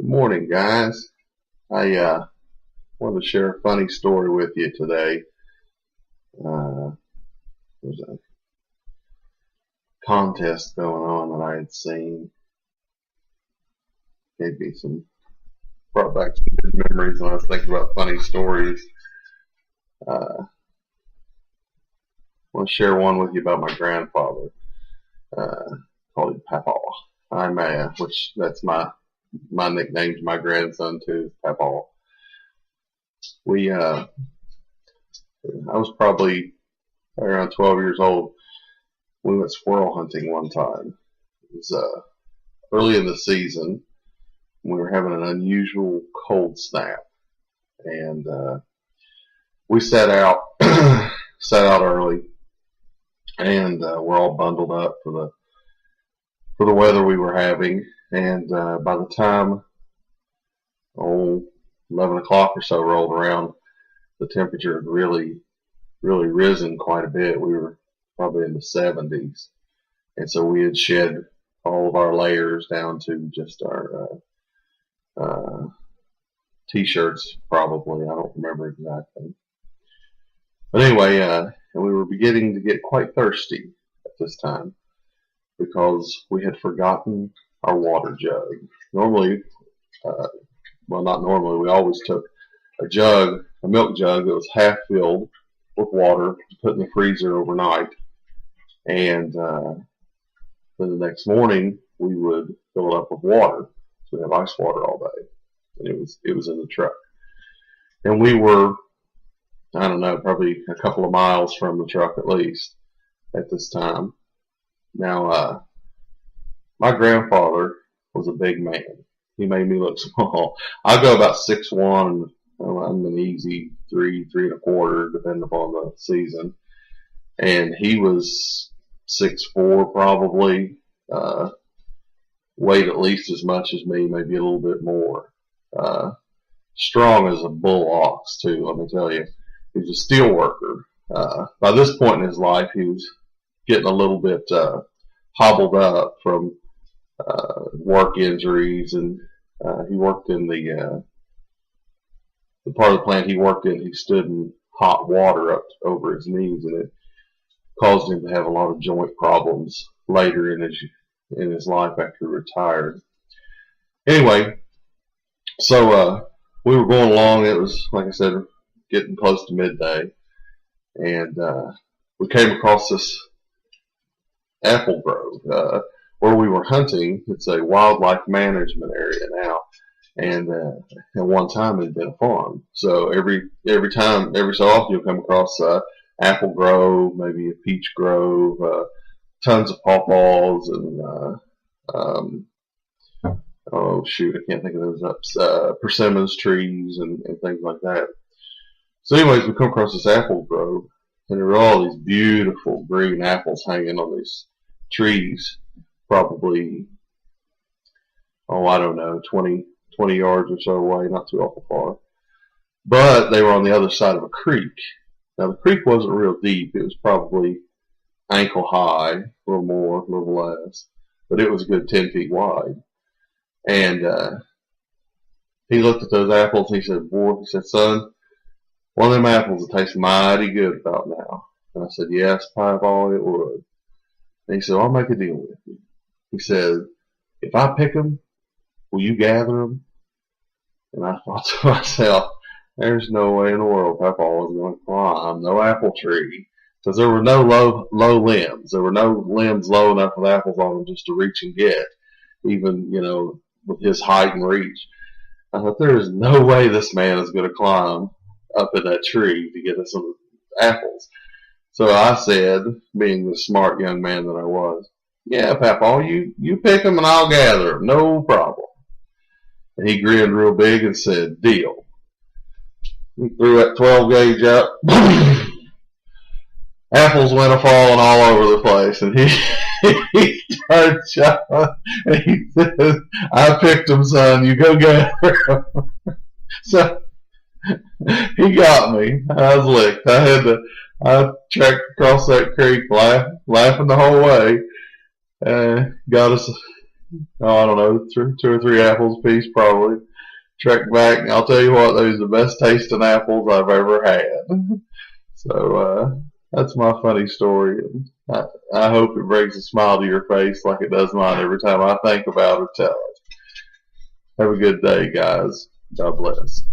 Good morning, guys. I wanted to share a funny story with you today. There's a contest going on that I had seen. Brought back some good memories when I was thinking about funny stories. I want to share one with you about my grandfather. Called him Papaw. Which that's my nickname to my grandson too, Papaw. I was probably around 12 years old. We went squirrel hunting one time. It was early in the season. We were having an unusual cold snap, and we set out early, and we're all bundled up for the weather we were having. And by the time 11 o'clock or so rolled around, the temperature had really risen quite a bit. We were probably in the 70s, and so we had shed all of our layers down to just our t-shirts, probably. I don't remember exactly. But anyway, and we were beginning to get quite thirsty at this time because we had forgotten our water jug. Normally, not normally, we always took a milk jug that was half filled with water, put in the freezer overnight, and then the next morning we would fill it up with water. So we'd have ice water all day, and it was in the truck. And we were, I don't know, probably a couple of miles from the truck at least at this time. Now, my grandfather was a big man. He made me look small. I go about 6'1". I'm an easy 3.25", depending upon the season. And he was 6'4", probably. Weighed at least as much as me, maybe a little bit more. Strong as a bull ox, too, let me tell you. He was a steel worker. By this point in his life, he was getting a little bit hobbled up from work injuries, and he worked in the part of the plant he worked in. He stood in hot water up over his knees, and it caused him to have a lot of joint problems later in his life after he retired. Anyway, so we were going along. It was, like I said, getting close to midday, and we came across this apple grove where we were hunting. It's a wildlife management area now, and at one time it had been a farm. So every so often you'll come across apple grove, maybe a peach grove, tons of pawpaws, and I can't think of those persimmons trees and things like that. So anyways, we come across this apple grove, and there were all these beautiful green apples hanging on these trees, probably, I don't know, 20 yards or so away, not too awful far. But they were on the other side of a creek. Now, the creek wasn't real deep. It was probably ankle high, a little more, a little less. But it was a good 10 feet wide. And he looked at those apples, and he said, "Son, one of them apples will taste mighty good about now." And I said, "Yes, Papaw, it would." And he said, "I'll make a deal with you." He said, "If I pick them, will you gather them?" And I thought to myself, there's no way in the world Papaw was going to climb no apple tree, because there were no low limbs. There were no limbs low enough with apples on them just to reach and get, even, with his height and reach. I thought, there is no way this man is going to climb up in that tree to get us some apples. So I said, being the smart young man that I was, "Yeah, Papaw, you pick them and I'll gather them, no problem." And he grinned real big and said, "Deal." He threw that 12 gauge up. Apples went a-falling all over the place, and he started shouting, and he said, "I picked them, son. You go gather them." So he got me. I was licked. I trekked across that creek laughing the whole way. Got oh, I don't know, two or three apples a piece probably. Trekked back, and I'll tell you what, those are the best tasting apples I've ever had. So that's my funny story. And I hope it brings a smile to your face like it does mine every time I think about or tell it. Have a good day, guys. God bless.